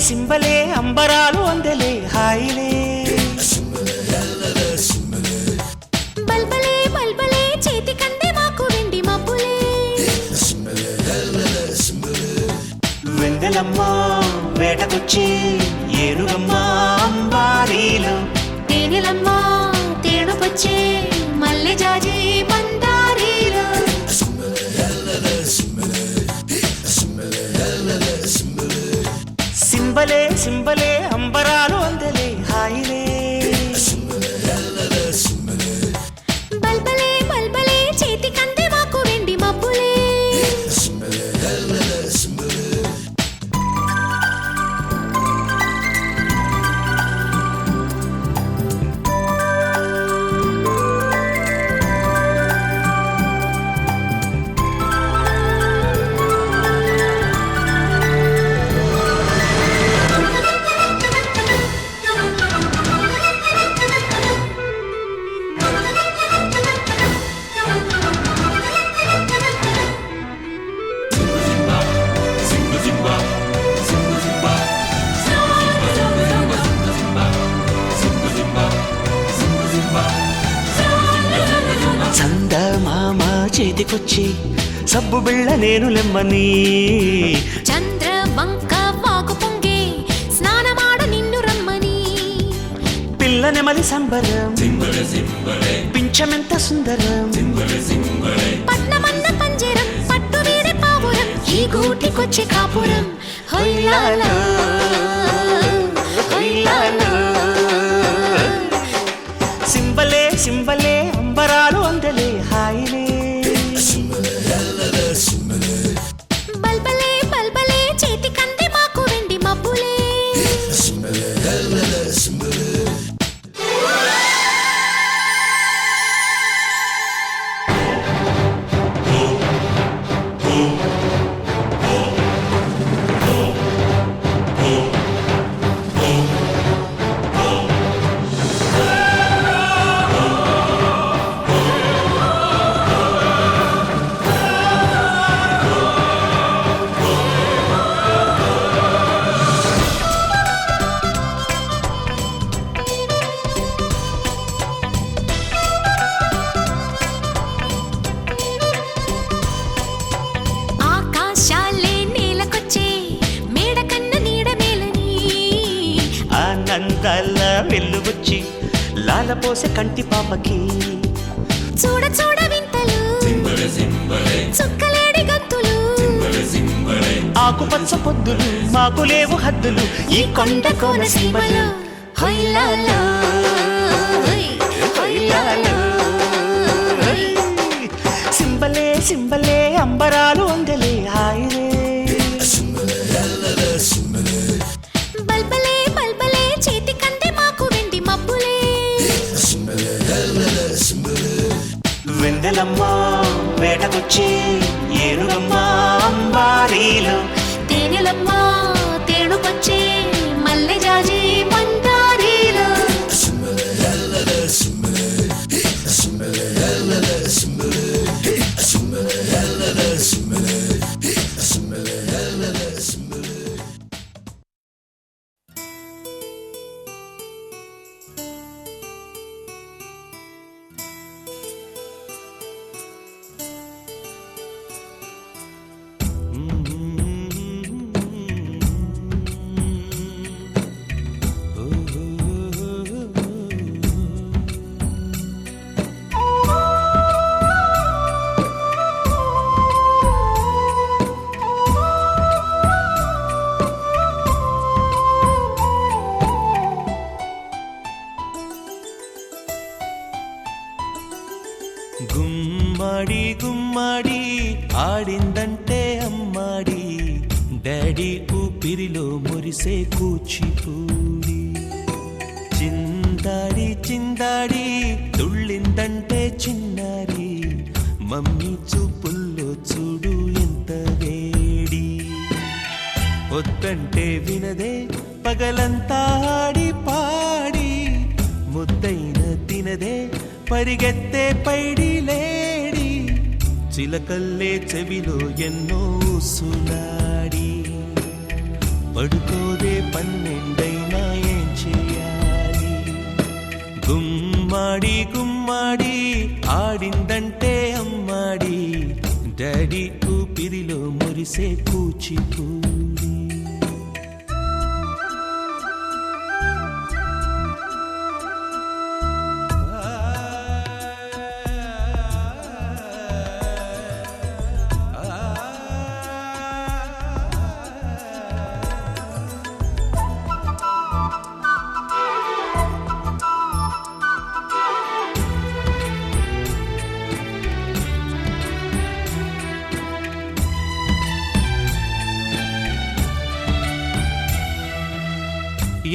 సింబలే అంబరాలు అందలే హాయిలే బల్బలే బల్బలే చేతి కందే మాకు వెండి మబ్బులే వెందెలమ్మ వేటకొచ్చి ఏనుగమ్మ అంబారీలు తేనెలమ్మ తేనుకొచ్చే మల్లె జాజి మందారీలు సింబలే సింబలే అంబరాలు అందలే హాయిలే బల్బలే బల్బలే చేతి కందే మాకు వెండి మబ్బులే చందమామ చేతికొచ్చి సబ్బు బిళ్ళ నేను లెమ్మని చంద్ర వంక వాకు పొంగే స్నానమాడ నిన్ను రమ్మని పిల్ల నెమలి సంబరం పింఛమెంత సుందరం పట్నమన్న పంజరం పట్టు వీడి పావురం ఈ గూటికొచ్చి కాపురం హొయ్యాలో హొయ్యాలో సింబలే సింబలే అంబరాలు అందలే హాయిలే బల్బలే బల్బలే చేతి కంది మాకు వెండి మబ్బులే ఆకాశాలే నేలకొచ్చే మేడ కన్న నీడ మేలని ఆనందాల వెల్లువచ్చి లాలపోసే కంటి పాపకి చూడ చూడ వింతలు చుక్కలేడి గంతులు ఆకుపచ్చ పొద్దులు మాకు లేవు హద్దులు ఈ కొండ కోన సీమలో హొయ్యాలో హొయ్యాలో సింబలే సింబలే అంబరాలు అందలే హాయిలే బల్బలే బల్బలే చేతి కందే మాకు వెండి మబ్బులే వెందెలమ్మ వేటకొచ్చి ఏనుగమ్మ అంబారీలు తేనెలమ్మ తేనుకొచ్చే మల్లె జాజి మందారీలు గుమ్మడి గుమ్మడి ఆడిందంటే అమ్మాడి డాడీ ఊపిరిలో మురిసే కూచిపూడి చిందాడి చిందాడి తుళ్ళిందంటే చిన్నారి మమ్మీ చూపుల్లో చూడు ఎంత వేడి వద్దంటే వినదే పగలంతా ఆడి పాడి ముద్దైన తినదే పరిగెత్తే పైడి లేడి చిలకల్లే చెవిలో ఎన్నో సునాడి పడుకోదే పన్నెండైనా ఏం చేయాలి? గుమ్మాడి గుమ్మాడి ఆడిందంటే అమ్మాడి, డాడీ ఊపిరిలో మురిసే కూచిపూడి.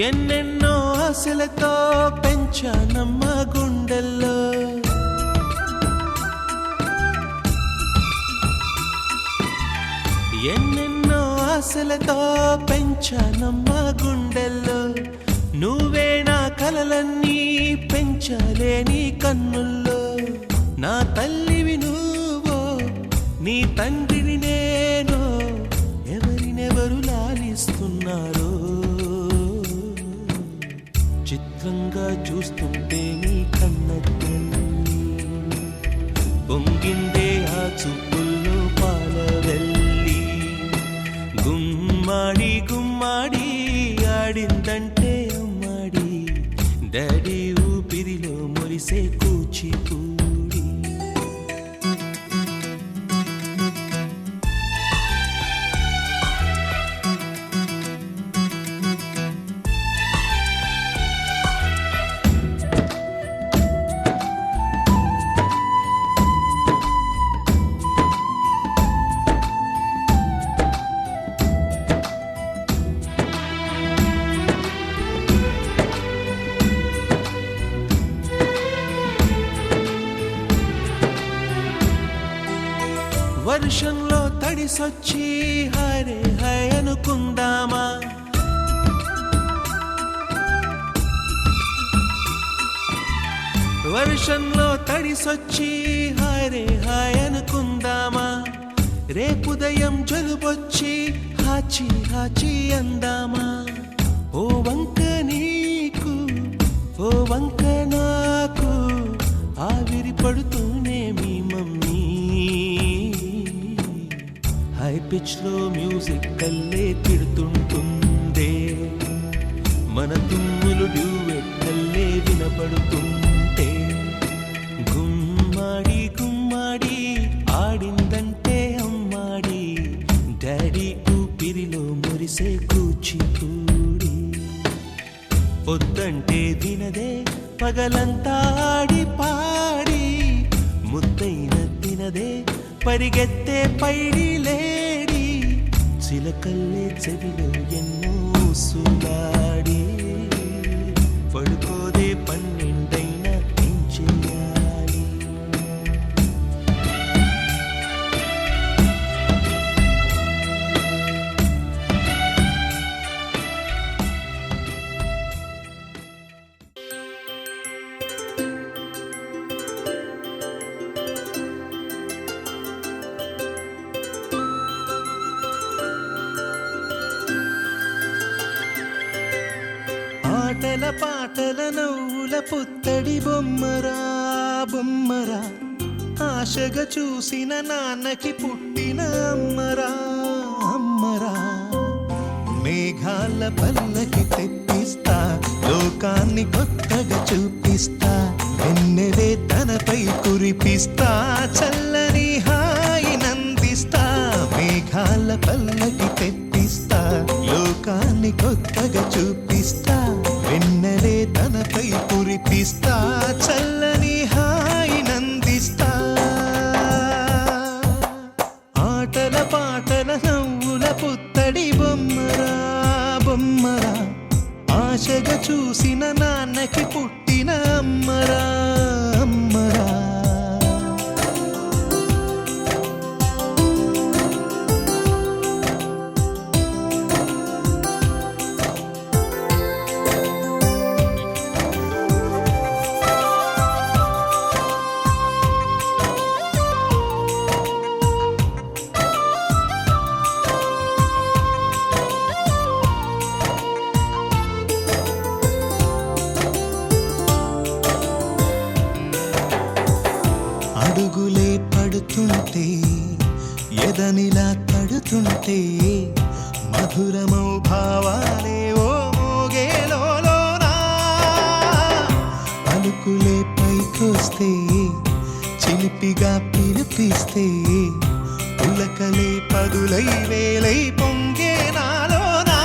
ఎన్నెన్నో ఆశలతో పెంచానమ్మ గుండెల్లో, ఎన్నెన్నో ఆశలతో పెంచానమ్మ గుండెల్లో, నువ్వే నా కలలన్నీ పెంచలేని కన్నుల్లో. నా తల్లివి నువ్వో నీ తండ్రిని నేను, ఎవరినెవరు లాలిస్తున్నారో చిత్రంగా చూస్తుంటే నీ కన్నతల్లి. పొంగిందే ఆ చూపుల్లో పాలవెల్లి, గుమ్మాడి గుమ్మాడి ఆడిందంటే అమ్మాడి, డాడీ ఊపిరిలో మురిసే కూచిపూడి. వర్షంలో తడిసొచ్చి హరే హై అనుకుందామా, వర్షంలో తడిసొచ్చి హరే హై అనుకుందామా, రేపుదయం జలుబొచ్చి హాచి హాచి అందామా. ఓ వంక నీకు ఓ వంక నాకు ఆవిరి పడుతూనే మీ మమ్మీ, హై పిచ్ లో మ్యూజిక్ కల్లే తిడుతుంటుందే, మన తుమ్ములు డ్యూయెట్ కల్లే వినపడుతుంటే. గుమ్మాడి గుమ్మాడి ఆడిందంటే అమ్మాడి, డాడీ ఊపిరిలో మురిసే కూచిపూడి. పొద్దంటే వినదే పగలంతా ఆడి పాడి, ముద్దైన తినదే పరిగెత్తే పైడి లేడి, చిలకల్లే చెవిలో ఎన్నో సులాడి. పడుకోదే పన్నెండైనా ఏం చేయాలి? ఆటల పాటల నవ్వుల పుత్తడి బొమ్మరా బొమ్మరా, ఆశగా చూసిన నాన్నకి పుట్టిన అమ్మరా అమ్మరా. మేఘాల పల్లకి తెప్పిస్తా, లోకాన్ని కొత్తగా చూపిస్తా, వెన్నెలే తనపై కురిపిస్తా, చల్లని హాయి నందిస్తా. మేఘాల పల్లకి తెప్పిస్తా, లోకాన్ని కొత్తగా చూపిస్తా, వెన్నెలే తనపై కురిపిస్తా, చల్లని హాయి నందిస్తా. ఆటల పాటల నవ్వుల పుత్తడి బొమ్మరా బొమ్మరా, ఆశగా చూసిన నాన్నకి పుట్టిన అమ్మరా అమ్మరా. కళ్ళనిలా తడుతుంటే మధురమౌ భావాలే ఓ మోగేలోనా పలుకులే పైకొస్తే చిలిపిగా పిలిపిస్తే పులకలే పదులై వేలై పొంగే నాలోనా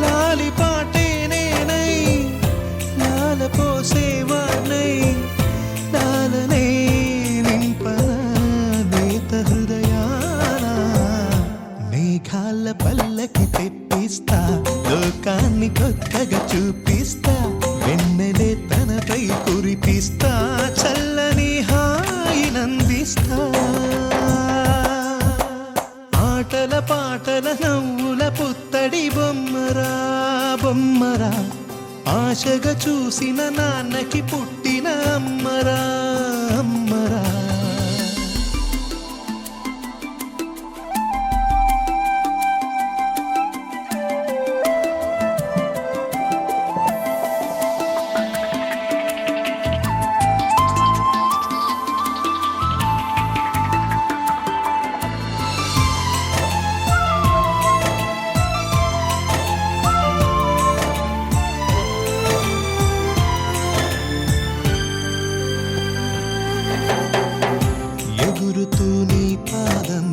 లాలిపాటే నేనై లాల పోసేవాణ్ణై లాలనే నింపన నేత హృదయాన మేఘాల పల్లకి తెప్పిస్తా లోకాన్ని కొత్తగా చూపిస్తా వెన్నెలే తనపై కురిపిస్తా చల్లని హాయినందిస్తా ఆటల పాటల నవ్వుల పుత్తడి బొమ్మరా బొమ్మరా ఆశగా చూసిన నాన్నకి పుట్టిన అమ్మరా అమ్మరా ఎగురుతూ నీ పాదం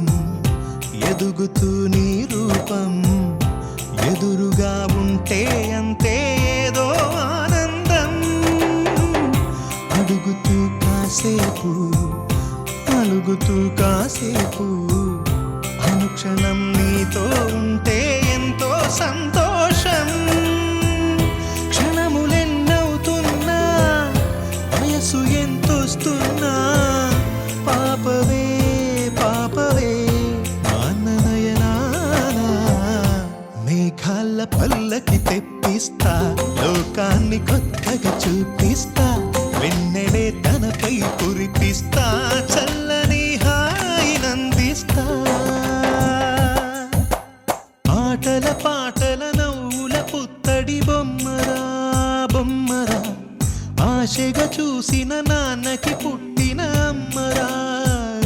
ఎదుగుతూ నీ రూపం ఎదురుగా ఉంటే అంతే ఏదో ఆనందం అడుగుతూ కాసేపు అలుగుతూ కాసేపు అనుక్షణం నీతో ఉంటే ఎంతో సంతోషం క్షణములెన్నవుతున్నా వయసు ఎంతొస్తున్నా పాపవే పాపవే మాననయనానా మేఘాల పల్లకి తెప్పిస్తా లోకాన్ని కొత్తగా చూపిస్తా వెన్నెలే తనపై కురిపిస్తా చల్లని హాయినందిస్తా ఆటల పాటల నవ్వుల పుత్తడి బొమ్మరా బొమ్మరా ఆశగా చూసిన నాన్నకి పుట్టిన అమ్మరా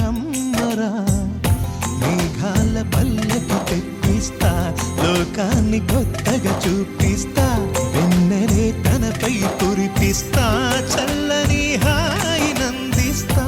అమ్మరా మేఘాల పల్లకి తెప్పిస్తా లోకాన్ని కొత్తగా చూపిస్తా వెన్నెలే తనపై కురిపిస్తా చల్లని హాయినందిస్తా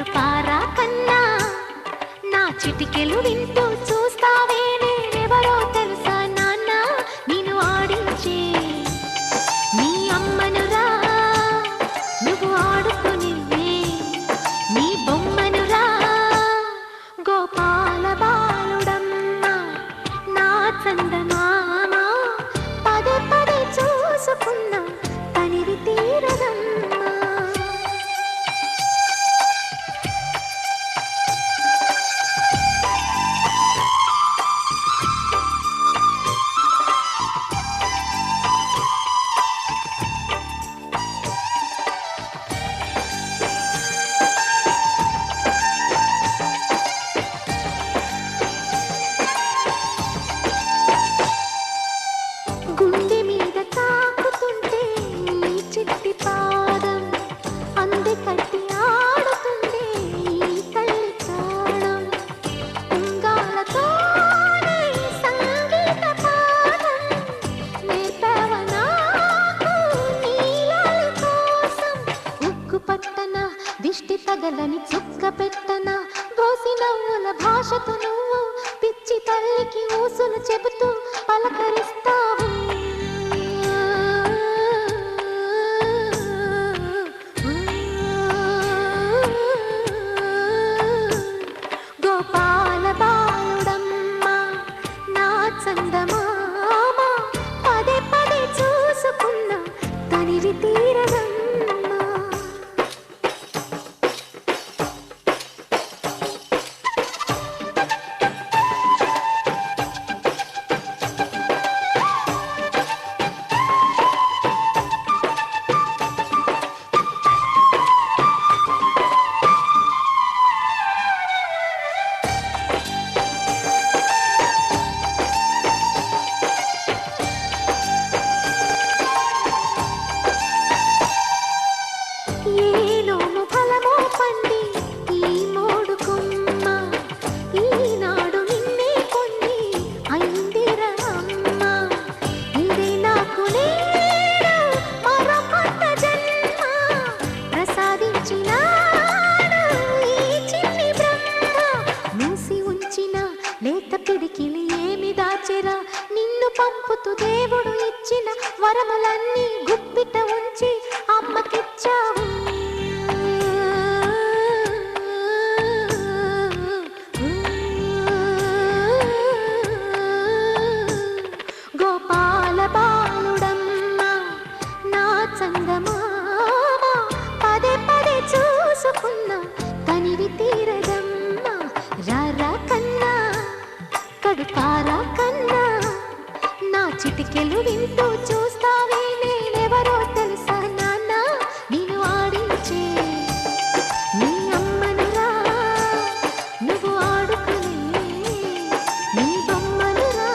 కడుపారా కన్నా నా చిటికెలు వింటూ చూస్తావే నేనెవరో తెలుసా నాన్న నేను ఆడించే నీ అమ్మనురా నువ్వు ఆడుకుని నీ బొమ్మనురా గోపాల బాలుడమ్మ నా చందమామ పదే పదే చూసుకున్నా తనివి తీరదమ్మా గుండె మీద తాకుతుంటే నీ చిట్టి పాదం అంది కట్టి ఆడుతుంది ఈ తల్లి ప్రాణం ఉంగాలతోనే సంగీత పాదం నేర్పావ నాకు నీలాలి కోసం ఉక్కు పట్టన దిష్టి తగలని చుక్క పెట్టన దోసి నవ్వుల భాషతో నువ్వు పిచ్చి తల్లికి ఊసులు చెబుతూ పలకరిస్తావు గోపాల బాలుడమ్మ నా చందమామ పదే పదే చూసుకున్నా తనివి తీరదమ్మా ఏలోను ఫలమో పండి ఈ మోడు కొమ్మ ఈనాడు నిన్నే కొన్ని అయిందిరా అమ్మ ఇదే నాకు నేడు మరో కొత్త జన్మ ప్రసాదించినాడు ఈ చిన్ని బ్రహ్మ మూసి ఉంచిన లేత పిడికిలి ఏమి దాచెరా నిన్ను పంపుతూ దేవుడు ఇచ్చిన వరములన్నీ గుప్పిట ఉంచి అమ్మకిచ్చావు గోపాల బాలుడమ్మ నా చందమామ పదే పదే చూసుకున్నా తనివి తీరదమ్మా రారా కన్నా కడుపారా కన్నా నా చిటికెలు వింటూ చూస్తావే నేనెవరో తెలుసా నాన్న నేను ఆడించే నీ అమ్మనురా నువ్వు ఆడుకునే నీ బొమ్మనురా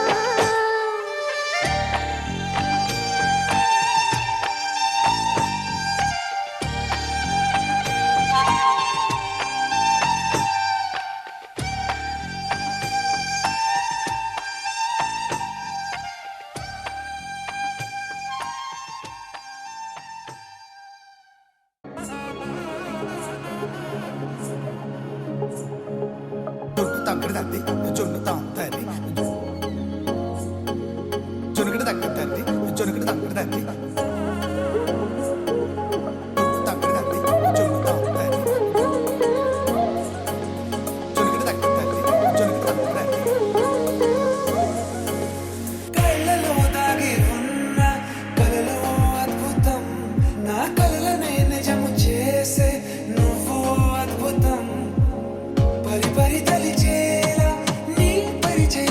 తగ్గదండి జొన్ను తాగుతుంది జొనుకటి తగ్గదండి జొనుకటి తగ్గదండి తగ్గదండి జొన్ను తాగుతుంది జొనుకటి తగ్గదండి జొనుకటి తగ్గదండి కళ్ళలో దాగి ఉన్న కలలో అద్భుతం నా కలలనే నిజము చేసే నువ్వు అద్భుతం పరి పరి తలిచేలా నీ పరిచయం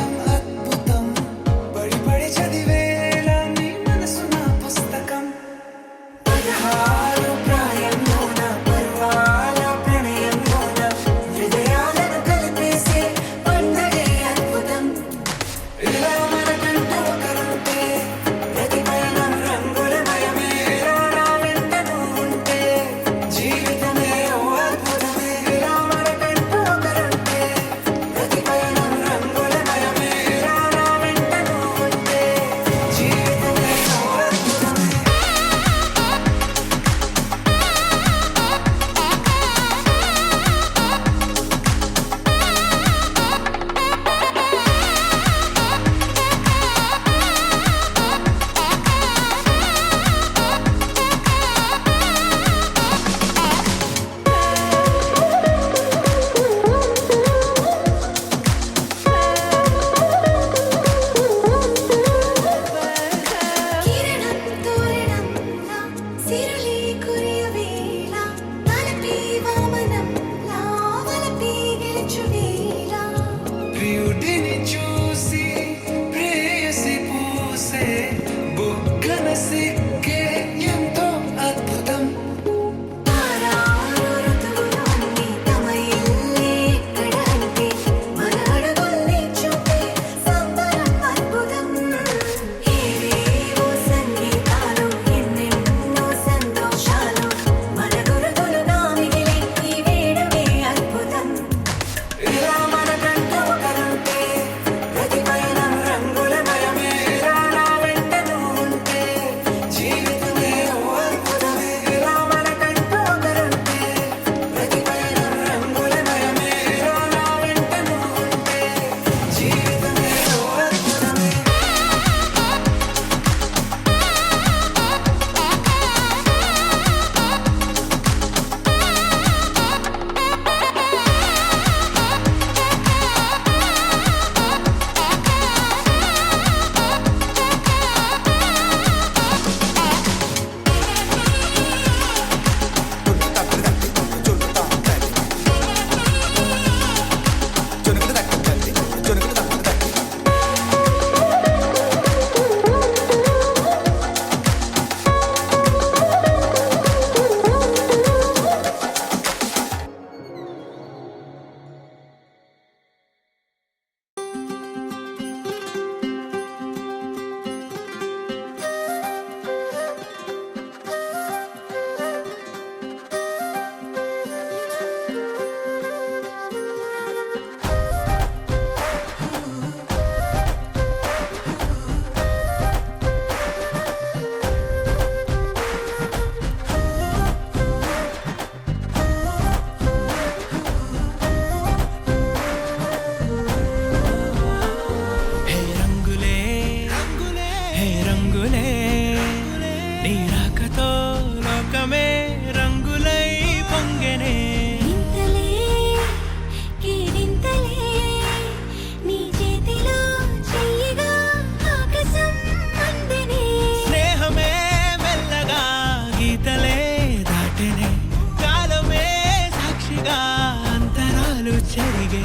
చెరిగే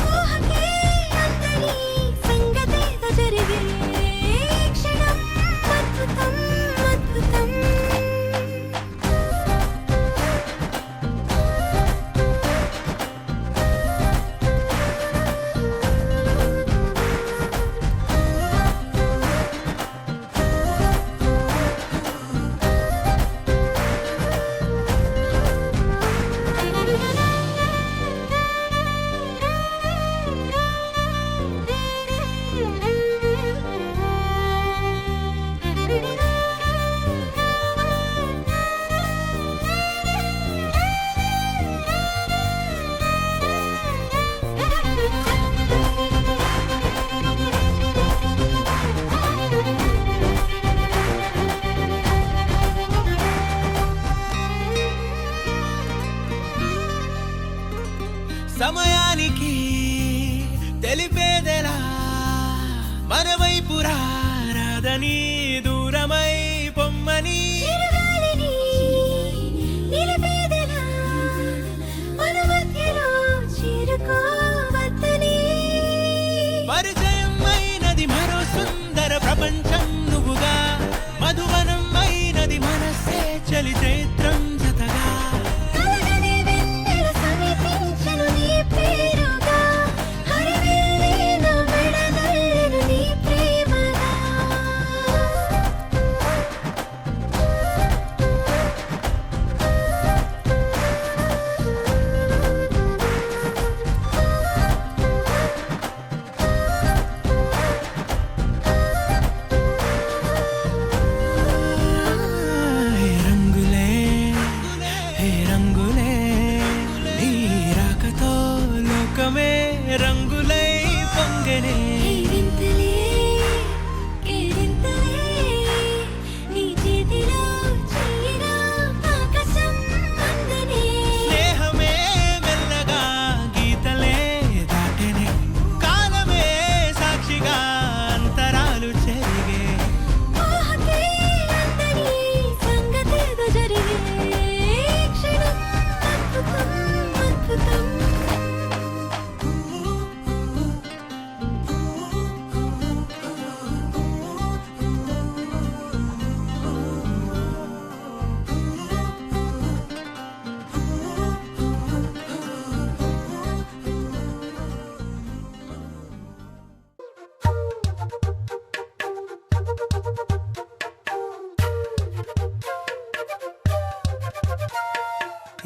ఊహకే అందని సంగతేదో జరిగే క్షణం అద్భుతం అద్భుతం సమయానికి తెలిపేదెలా మన వైపు రాదని దూరమై పొమ్మని చిరుగాలిని నిలిపేదెలా మన మధ్యలో చేరుకోవద్దని పరిచయం అయినది మరో సుందర ప్రపంచం నువ్వుగా మధువనం అయినది మనసే చలి చైత్రం జతగా కలగని వెన్నెల సమీపించను నీ పేరుగా హరివెల్లి నా మెడదల్లెను నీ ప్రేమగా హే రంగులే హే రంగులే నీ రాకతో లోకమే రంగులై పొంగనే ఈ వింతలే కేరింతలే నీ చేతిలో చెయ్యిరా ఆకాశం అందనే స్నేహమే మెల్లగా గీతలే దాటెనే కాలమే సాక్షిగా అంతరాలు చెరిగే ఊహకే అందని సంగతేదో జరిగే క్షణం అద్భుతం అద్భుతం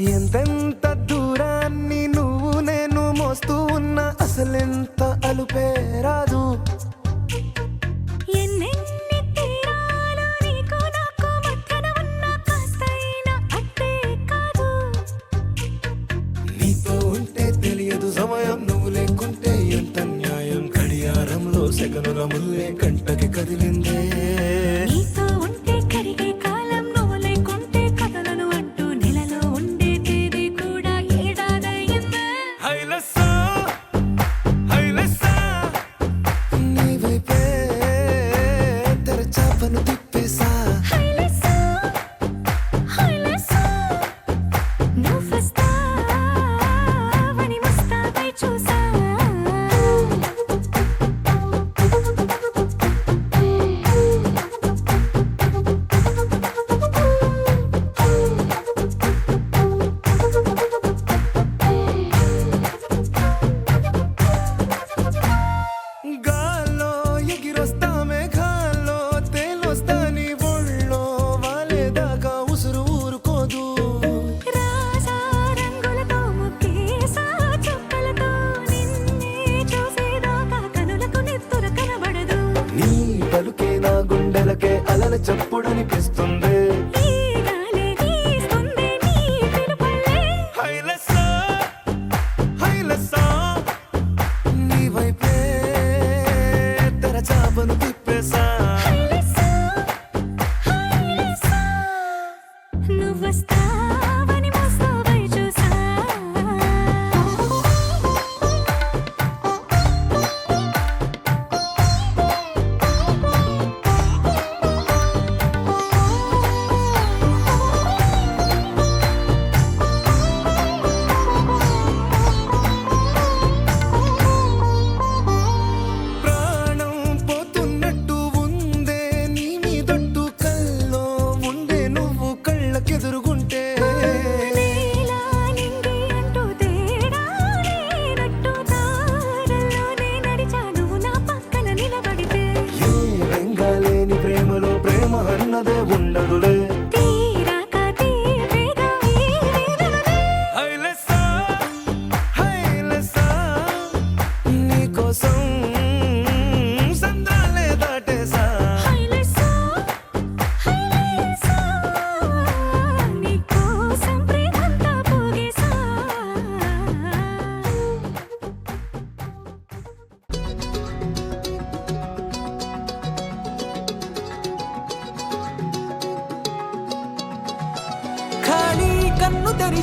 ఎంతెంత దూరాన్ని నువ్వు నేను మోస్తూ ఉన్నా అసలెంత అలుపే రాదు ఎన్నెన్ని తీరాలు నీకు నాకు మధ్యన ఉన్న కాస్తైనా అట్టే కాదు నీతో ఉంటే తెలియదు సమయం నువ్వు లేకుంటే ఎంత న్యాయం గడియారంలో సెకనుల ముల్లే కంటకి కదిలిందే నీతో ఉంటే కరిగే కాలం నువ్వు లేకుంటే కథలను అంటూ నెలలో ఉండే తేదీ కూడా ఏడాదయ్యిందే హైలసా హైలసా నీ వైపే తెరచాపను తిప్పేసా హైలెస్సా హైలెస్సా నువ్వు వస్తావని ముస్తాబై చూసా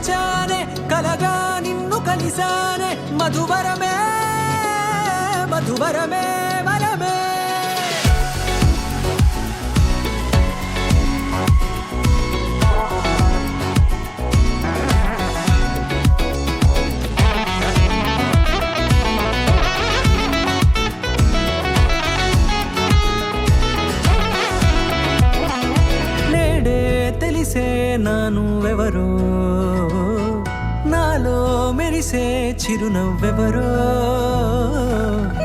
తెరిచానే కలగా నిన్ను కలిసానే మధువరమే మధువరమే వరమే తెలిసే నానువెవరో నాలో మెరిసే చిరునవ్వెవరో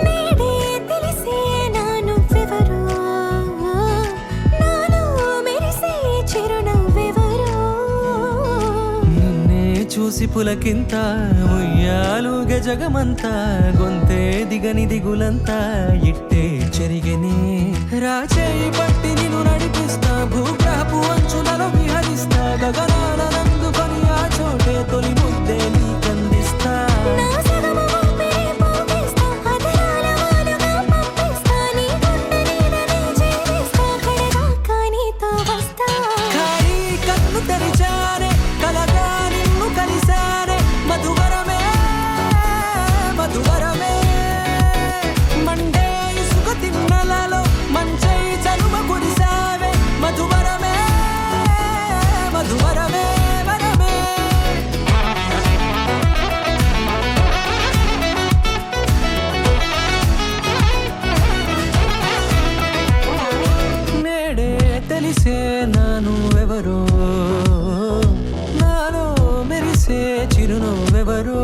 నేడే తెలిసే నానువెవరో నాలో మెరిసే చిరునవ్వెవరో నిన్నే చూసి పులకింత ఉయ్యాలుగే జగమంతా గొంతే దిగని దిగులంతా ఇట్టే చెరిగని రాచేయి పట్టి నిన్ను నడిపిస్తా భూగ్రహపు అంచులలో విహరిస్తా గగనాల నందుకొని ఆ చోటే తొలి ముద్దే నీకందిస్తా నా సగమ ఊపిరి పోగిస్తా అధరాల వాలుగా పంపిస్తా నీ గుండె నీడనే చేరిస్తా కడదాకా నీతో వస్తా ఖాళీ కన్ను తెరిచానే కలగా నిన్ను కలిసానే మధువరమే మధువరమే మండే ఇసుక తిన్నలలో మంచై చలుమ కురిసావే మధువరమే మధువరమే వరమే నేడే తెలిసే నానువెవరో నాలో మెరిసే చిరునవ్వెవరో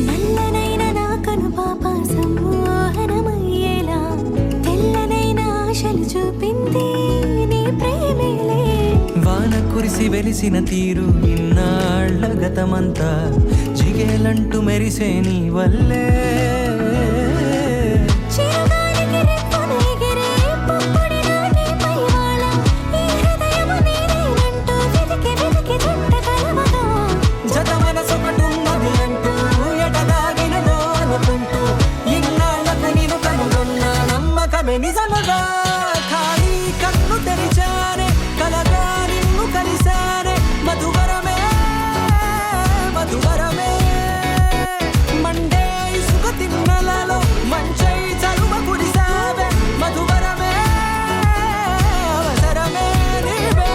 నల్లనైన నా కనుపాప సమ్మోహనమయ్యేలా తెల్లనైన ఆశలు చూపింది నీ ప్రేమేలే వాన కురిసి వెలిసిన తీరు ఇన్నాళ్ల గతమంతా జిగేలంటూ మెరిసే నీ వల్లే చిరుగాలికి రెప్పను ఎగిరే పుప్పొడిగా నీపై వాల ఈ హృదయము నీదేనంటూ వెతికి వెతికి జంట కలవగా జత మనసొకటున్నది అంటూ ఎటదాగినదో అనుకుంటూ ఇన్నాళ్లకు నేను కనుగొన్న నమ్మకమే నిజముగా ఖాళీ కన్ను తెరిచానే కలగా నిన్ను కలిసానే మధువరమే మధువరమే మండే ఇసుక తిన్నలలో మంచై చలుమ కురిసావే మధువరమే అవసరమే నీవే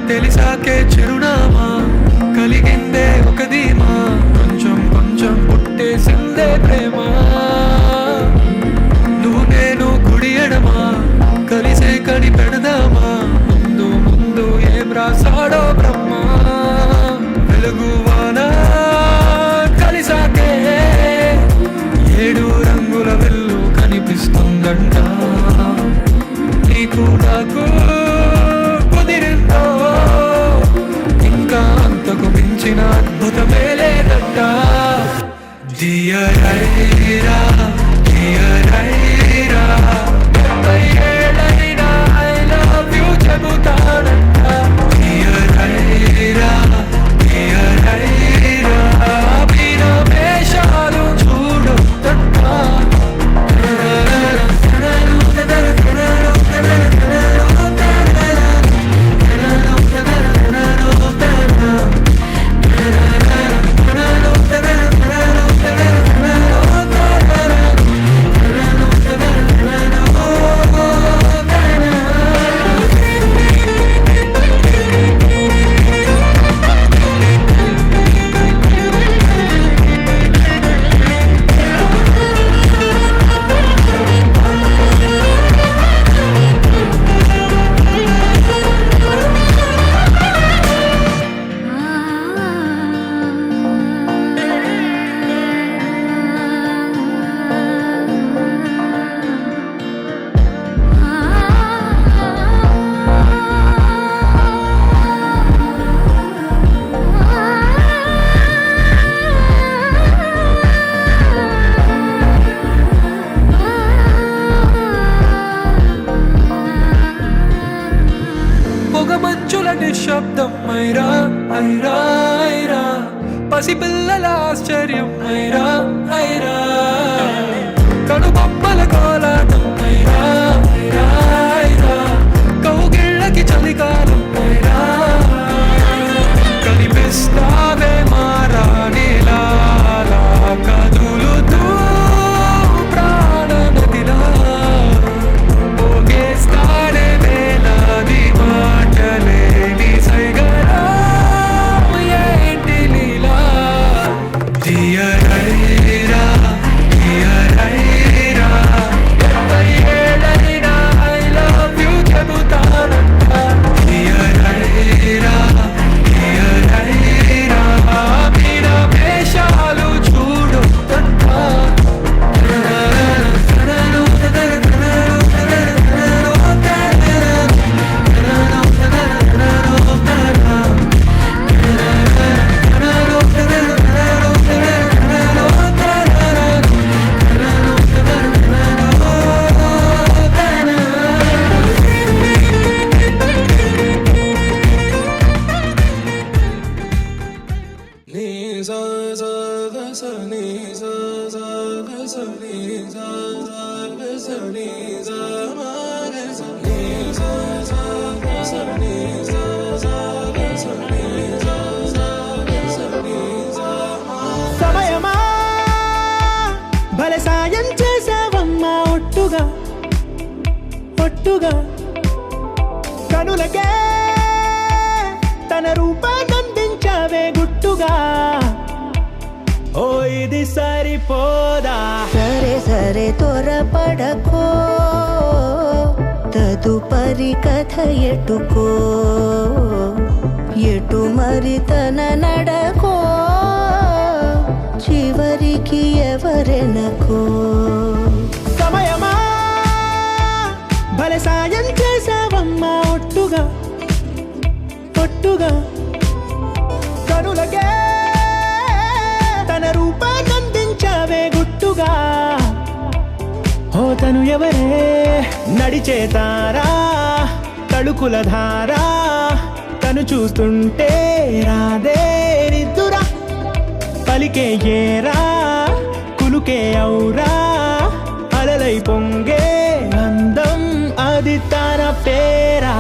తెలిసాకే చిరునామా కలిగిందే ఒక ధీమా కొంచెం కొంచెం పుట్టేసిందే ప్రేమ నువ్వు నేను కుడి ఎడమా కలిసే కని పెడదామా ముందు ముందు ఏం రాసాడో బ్రహ్మ వెలుగు వాన కలిసాకే 7 రంగుల వెల్లు కనిపిస్తుందంట నీకు నాకు కుదిరిందో ఇంకా అంతకు మించిన అద్భుతమే లేదంట జియరైరా జియరైరా ఏళ్ళైనా I love you చెబుతానంట జియరైరా జియరైరా వినవేశాలు చూడొద్దంట Aira Aira Aira పసిపిల్లల ఆశ్చర్యం ఐరా ఐరా కనుబొమ్మల కోలాటం ఐరా ఐరా ఐరా కౌగిళ్ళకి చలికాలం ఐరా కనిపిస్తావే మారానిలా కదులుతూ ప్రాణనదిలా పోగేస్తానే వేలాది మాటలేని సైగలా ఏంటి లీలా తీయరైరా తీయరైరా 70 ఏళ్ళైనా I love you చెబుతానంట తీయరైరా తీయరైరా మీన వేషాలు చూడొద్దంట సమయమా భలే సాయం చేసావమ్మా ఒట్టుగా ఒట్టుగా కనులకే తన రూపాన్నందించావే గుట్టుగా ఓ ఇది సరిపోదా సరే సరే త్వరపడకో తదుపరి కథ ఎటుకో ఎటు మరి తన నడకో చివరికి ఎవరెనకో సమయమా భలే సాయం చేసావమ్మా ఒట్టుగా ఒట్టుగా కనులకే తన రూపాన్నందించావే గుట్టుగా ఓ తను ఎవరే నడిచే తారా తళుకుల ధారా తను చూస్తుంటే రాదే నిద్దురా పలికే ఏరా కులుకే ఔరా అలలై పొంగే అందం అది తన పేరా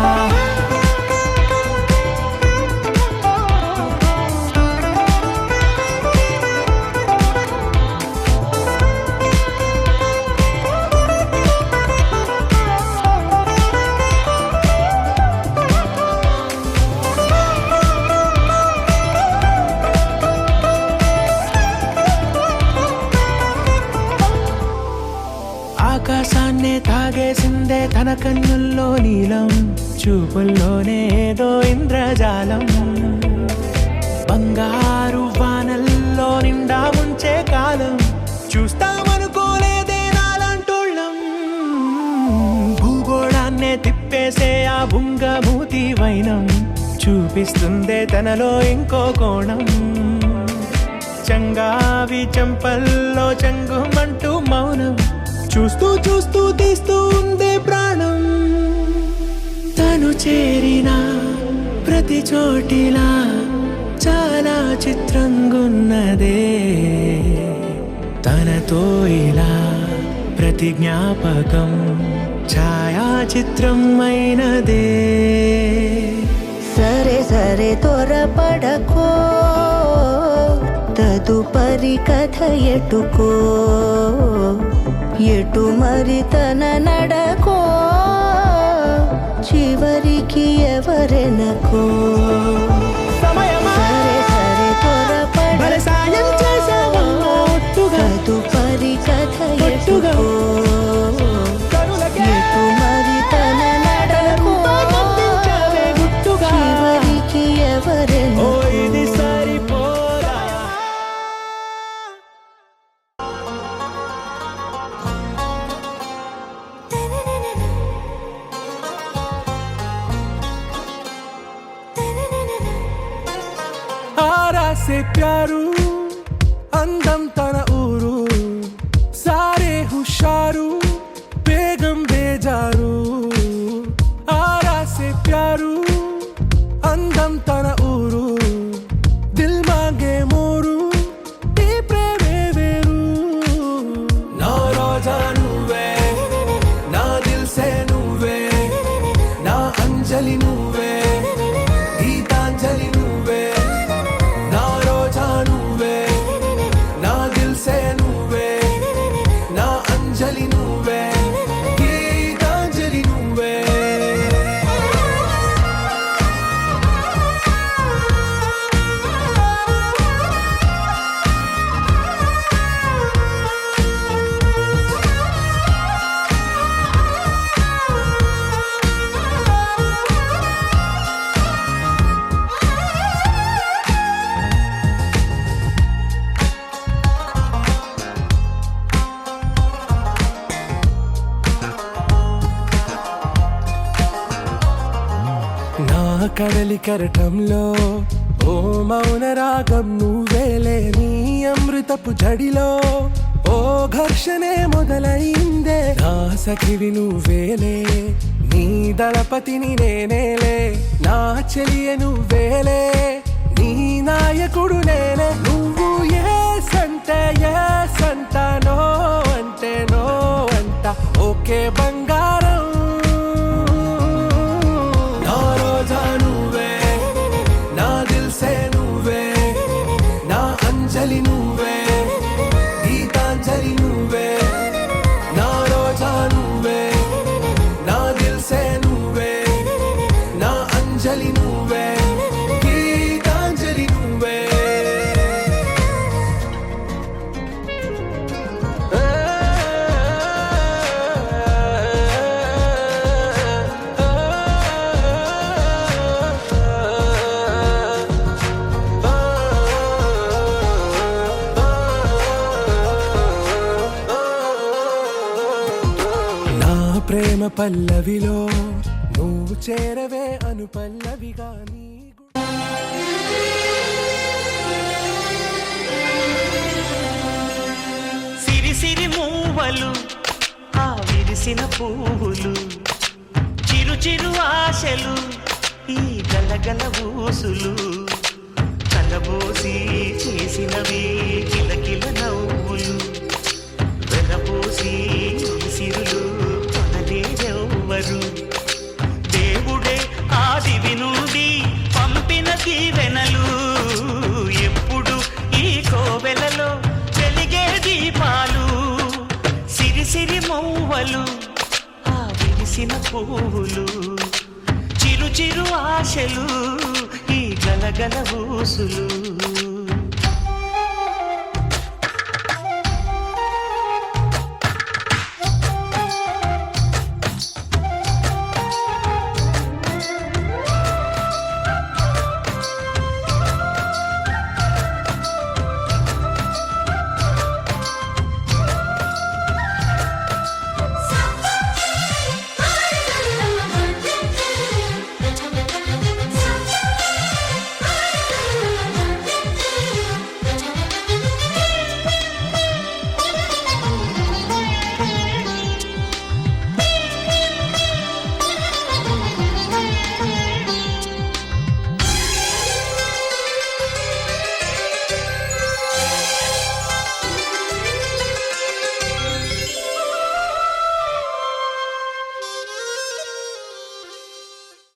ఆకాశాన్నే తాగేసిందే తన కన్నుల్లో నీలం చూపుల్లోనే ఏదో ఇంద్రజాలం బంగారు వానల్లో నిండా ఉంచే కాలం చూస్తామనుకోలేదే నాలాంటోళ్ళం భూగోళాన్నే తిప్పేసే ఆ బుంగమూతి వైనం చూపిస్తుందే తనలో ఇంకో కోణం చంగావి చెంపల్లో చెంగుమంటూ మౌనం చూస్తూ చూస్తూ తీస్తూ ఉందే ప్రాణం తను చేరిన ప్రతి చోటిలా చాలా చిత్రంగున్నదే తనతో ఇలా ప్రతి జ్ఞాపకం ఛాయాచిత్రం అయినదే సరే సరే త్వరపడకో తదుపరి కథ ఎటుకో ఎటు మరి తన నడకో చివరికి ఎవరెనకో సమయమా సరే సరే భలే సాయం చేసావమ్మా ఒట్టుగా తదుపరి కథ ఒట్టుగా ఎటుకో కనులకే ఎటు మరి తన నడకో రూపాన్నందించావే గుట్టుగా చివరికి ఓ ఎవరెనకో ఇది సరిపోదా आरा से प्यारू అందం తన ఊరు సారే హుషారు బేగం బేజారు ఆరా సే ప్యారు అందం తన ఊరు రోజా నువ్వే నా దిల్సే నువ్వే నా అంజలి నువ్వే గీతాంజలి నువ్వే నా రోజా నువ్వే నా దిల్సే నువ్వే నా అంజలి నువ్వే గీతాంజలి నువ్వే నా కడలి కెరటంలో ఓ మౌన రాగం నువ్వేలే నీ అమృతపు జడిలో ఓ ఘర్షణే మొదలైందే నా సఖివి నువ్వేలే నీ దళపతిని నేనేలే నా చెలియ నువ్వేలే నీ నాయకుడు నేనే నువ్వు ఏ సంట నో అంటే నో అంట ఓకే బంగారం నా రోజా నువ్వే నా దిల్సే నువ్వే నా అంజలి నువ్వే గీతాంజలి నువ్వే నా రోజా నువ్వే నా దిల్సే నువ్వే నా అంజలి నువ్వే గీతాంజలి నువ్వే నా ప్రేమ పల్లవిలో నువ్వు చేరవే అను పల్లవిగా నీ సిరి సిరి మూవలు ఆ విరిసిన పువ్వులు చిరు చిరు ఆశలు ఈ గలగల ఊసులు కలబోసి చేసినవి కిలకిల నవ్వులు వెలబోసి సిరులు కొనలేరెవ్వరు దేవుడే ఆదివి నుండి పంపిన దీవెనలు ఎప్పుడు ఈ కోవెలలో వెలిగే దీపాలు సిరి సిరి మౌవలు ఆ విరిసిన పువ్వులు చిరు చిరు ఆశలు ఈ గలగల ఊసులు